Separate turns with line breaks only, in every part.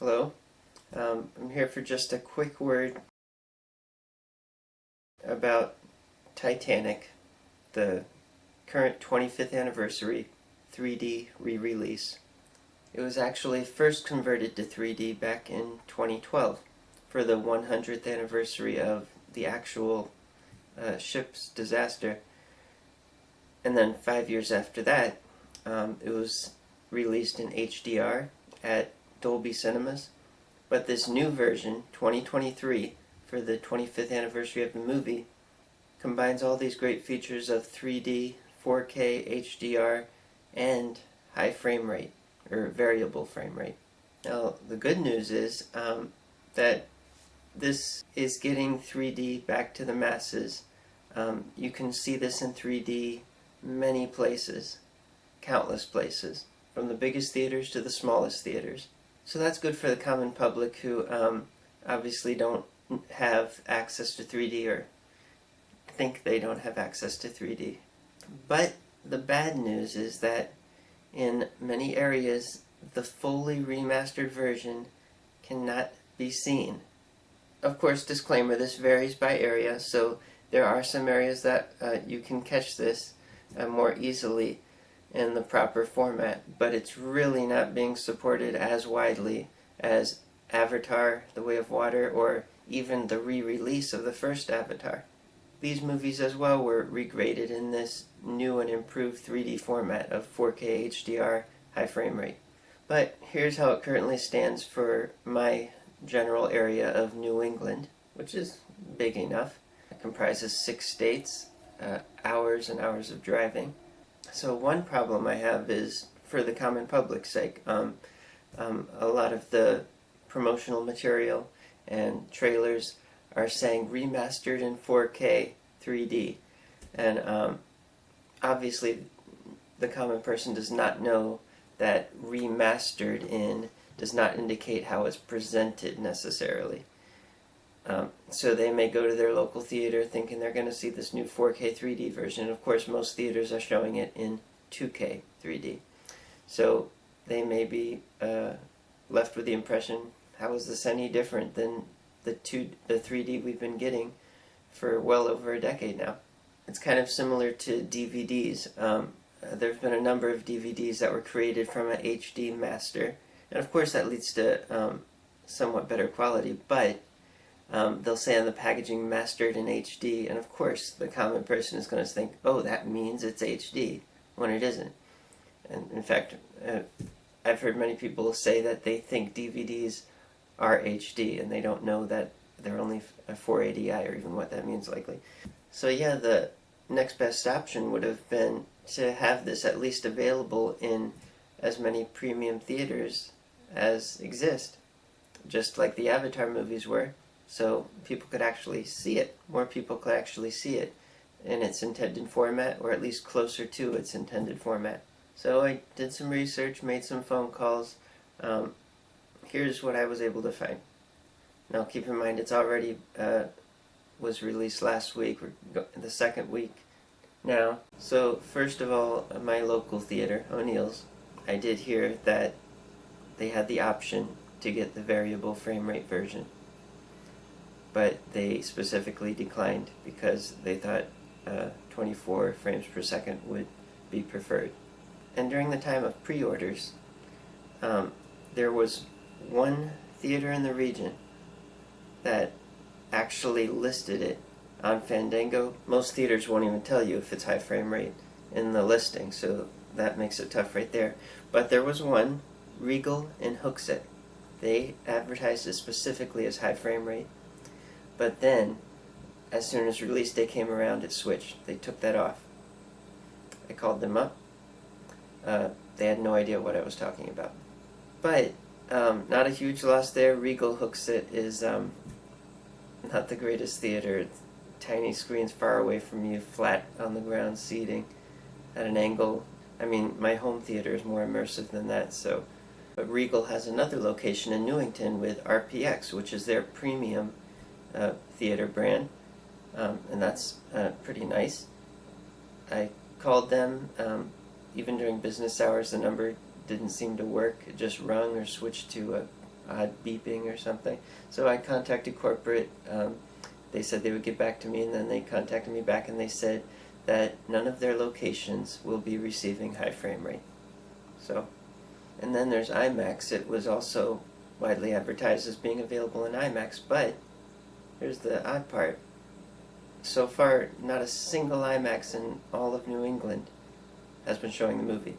Hello. I'm here for just a quick word about Titanic, the current 25th anniversary 3D re-release. It was actually first converted to 3D back in 2012 for the 100th anniversary of the actual ship's disaster. And then 5 years after that, it was released in HDR at Dolby Cinemas. But this new version, 2023, for the 25th anniversary of the movie, combines all these great features of 3D, 4K, HDR, and high frame rate, or variable frame rate. Now, the good news is that this is getting 3D back to the masses. You can see this in 3D many places, countless places, from the biggest theaters to the smallest theaters. So that's good for the common public who obviously don't have access to 3D or think they don't have access to 3D. But the bad news is that in many areas, the fully remastered version cannot be seen. Of course, disclaimer, this varies by area, so there are some areas that you can catch this more easily in the proper format, but it's really not being supported as widely as Avatar, The Way of Water, or even the re-release of the first Avatar. These movies as well were regraded in this new and improved 3D format of 4K HDR high frame rate. But here's how it currently stands for my general area of New England, which is big enough. It comprises 6 states, hours and hours of driving. So one problem I have is, for the common public's sake, a lot of the promotional material and trailers are saying remastered in 4K 3D. And obviously the common person does not know that remastered in does not indicate how it's presented necessarily. So they may go to their local theater thinking they're going to see this new 4K 3D version. Of course, most theaters are showing it in 2K 3D. So they may be left with the impression, how is this any different than the 3D we've been getting for well over a decade now? It's kind of similar to DVDs. There's been a number of DVDs that were created from an HD master, and of course that leads to somewhat better quality, but they'll say on the packaging mastered in HD, and of course the common person is going to think, oh, that means it's HD, when it isn't. And in fact, I've heard many people say that they think DVDs are HD, and they don't know that they're only a 480i, or even what that means likely. So yeah, the next best option would have been to have this at least available in as many premium theaters as exist, just like the Avatar movies were. So people could actually see it. More people could actually see it in its intended format, or at least closer to its intended format. So I did some research, made some phone calls. Here's what I was able to find. Now keep in mind it's already was released last week, we're in the second week now. So first of all, my local theater, O'Neill's, I did hear that they had the option to get the variable frame rate version, but they specifically declined because they thought 24 frames per second would be preferred. And during the time of pre-orders, there was one theater in the region that actually listed it on Fandango. Most theaters won't even tell you if it's high frame rate in the listing, so that makes it tough right there. But there was one, Regal in Hooksett. They advertised it specifically as high frame rate. But then, as soon as release day came around, it switched. They took that off. I called them up. They had no idea what I was talking about. But, not a huge loss there. Regal Hooksett is not the greatest theater. Tiny screens far away from you, flat on the ground seating at an angle. I mean, my home theater is more immersive than that, so. But Regal has another location in Newington with RPX, which is their premium theater brand, and that's pretty nice. I called them, even during business hours. The number didn't seem to work. It just rung or switched to odd beeping or something. So I contacted corporate. They said they would get back to me, and then they contacted me back and they said that none of their locations will be receiving high frame rate. So, and then there's IMAX. It was also widely advertised as being available in IMAX, but here's the odd part. So far, not a single IMAX in all of New England has been showing the movie.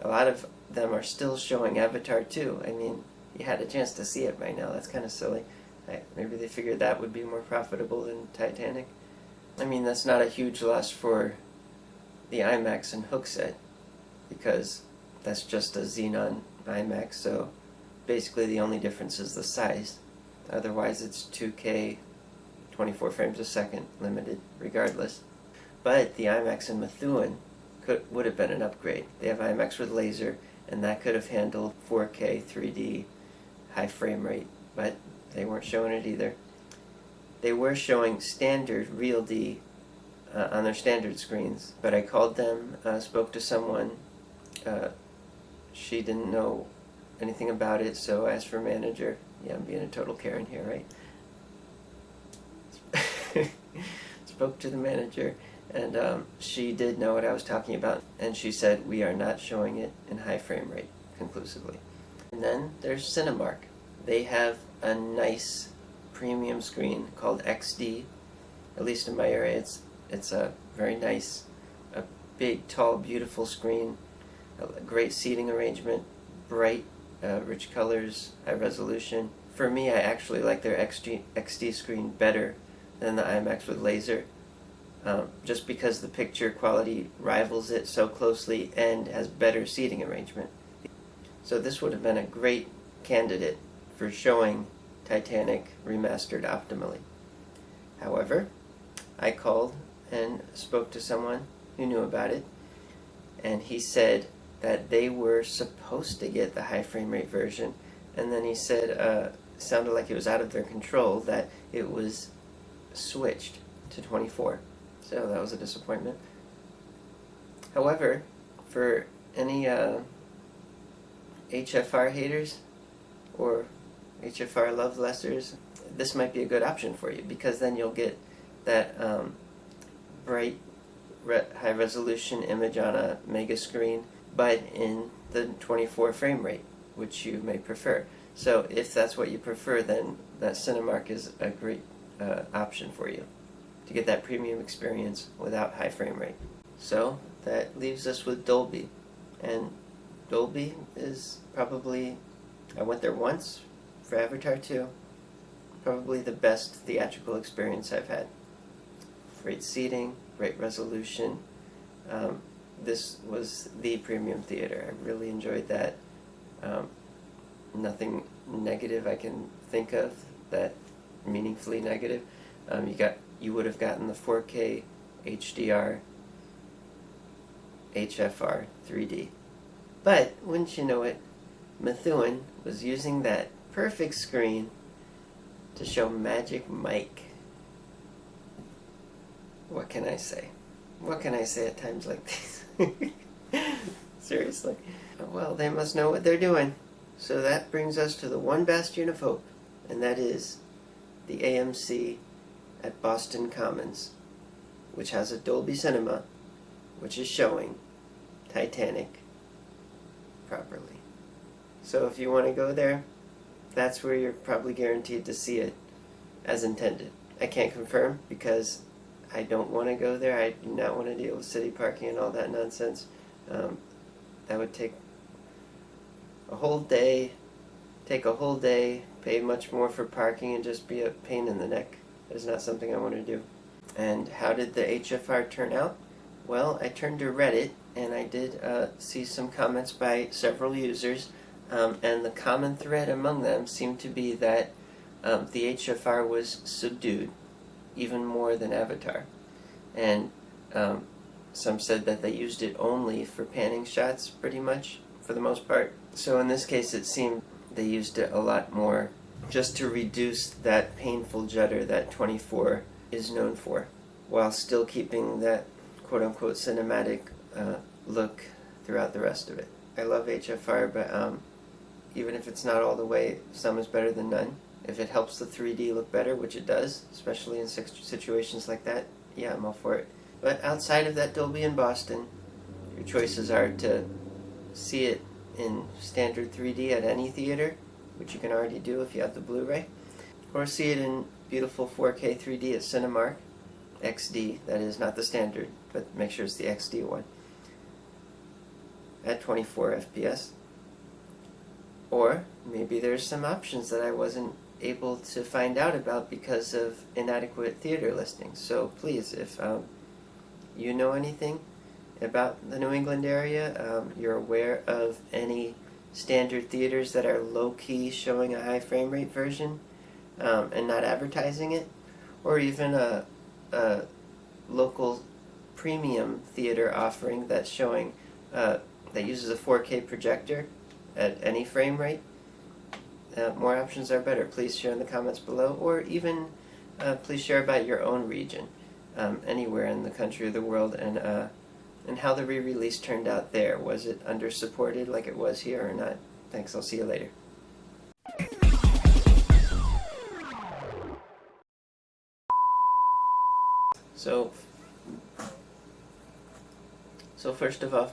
A lot of them are still showing Avatar 2. I mean, you had a chance to see it by now. That's kind of silly. Maybe they figured that would be more profitable than Titanic. I mean, that's not a huge loss for the IMAX and Hookset, because that's just a Xenon IMAX, so basically the only difference is the size. Otherwise it's 2K, 24 frames a second, limited, regardless. But the IMAX in Methuen would have been an upgrade. They have IMAX with laser, and that could have handled 4K, 3D, high frame rate, but they weren't showing it either. They were showing standard Real D on their standard screens, but I called them, spoke to someone. She didn't know anything about it, so I asked for a manager. Yeah, I'm being a total Karen here, right? Spoke to the manager, and she did know what I was talking about, and she said we are not showing it in high frame rate conclusively. And then there's Cinemark. They have a nice premium screen called XD. At least in my area, it's a very nice, a big, tall, beautiful screen, a great seating arrangement, bright, rich colors, high resolution. For me, I actually like their XD screen better than the IMAX with laser, just because the picture quality rivals it so closely and has better seating arrangement. So this would have been a great candidate for showing Titanic remastered optimally. However, I called and spoke to someone who knew about it, and he said that they were supposed to get the high frame rate version, and then he said sounded like it was out of their control that it was switched to 24. So that was a disappointment. However, for any HFR haters or HFR love lessers, this might be a good option for you, because then you'll get that bright high resolution image on a mega screen, but in the 24 frame rate, which you may prefer. So if that's what you prefer, then that Cinemark is a great option for you to get that premium experience without high frame rate. So that leaves us with Dolby. And Dolby is probably, I went there once for Avatar 2, probably the best theatrical experience I've had. Great seating, great resolution. This was the premium theater. I really enjoyed that. Nothing negative I can think of that meaningfully negative. You would have gotten the 4K HDR HFR 3D. But wouldn't you know it, Methuen was using that perfect screen to show Magic Mike. What can I say? What can I say at times like these? Seriously. Well, they must know what they're doing. So that brings us to the one bastion of hope, and that is the AMC at Boston Commons, which has a Dolby Cinema, which is showing Titanic properly. So if you want to go there, that's where you're probably guaranteed to see it as intended. I can't confirm because I don't want to go there. I do not want to deal with city parking and all that nonsense. That would take a whole day, pay much more for parking, and just be a pain in the neck. That is not something I want to do. And how did the HFR turn out? Well, I turned to Reddit, and I did see some comments by several users, and the common thread among them seemed to be that the HFR was subdued, even more than Avatar. And some said that they used it only for panning shots, pretty much, for the most part. So in this case, it seemed they used it a lot more just to reduce that painful judder that 24 is known for, while still keeping that quote-unquote cinematic look throughout the rest of it. I love HFR, but even if it's not all the way, some is better than none. If it helps the 3D look better, which it does, especially in situations like that, yeah, I'm all for it. But outside of that Dolby in Boston, your choices are to see it in standard 3D at any theater, which you can already do if you have the Blu-ray, or see it in beautiful 4K 3D at Cinemark, XD, that is, not the standard, but make sure it's the XD one, at 24 FPS. Or maybe there's some options that I wasn't able to find out about because of inadequate theater listings. So please, if you know anything about the New England area, you're aware of any standard theaters that are low-key showing a high frame rate version and not advertising it, or even a local premium theater offering that's showing that uses a 4K projector at any frame rate, more options are better. Please share in the comments below, or even please share about your own region, anywhere in the country or the world, and how the re-release turned out there. Was it under-supported like it was here or not? Thanks, I'll see you later. So first of all,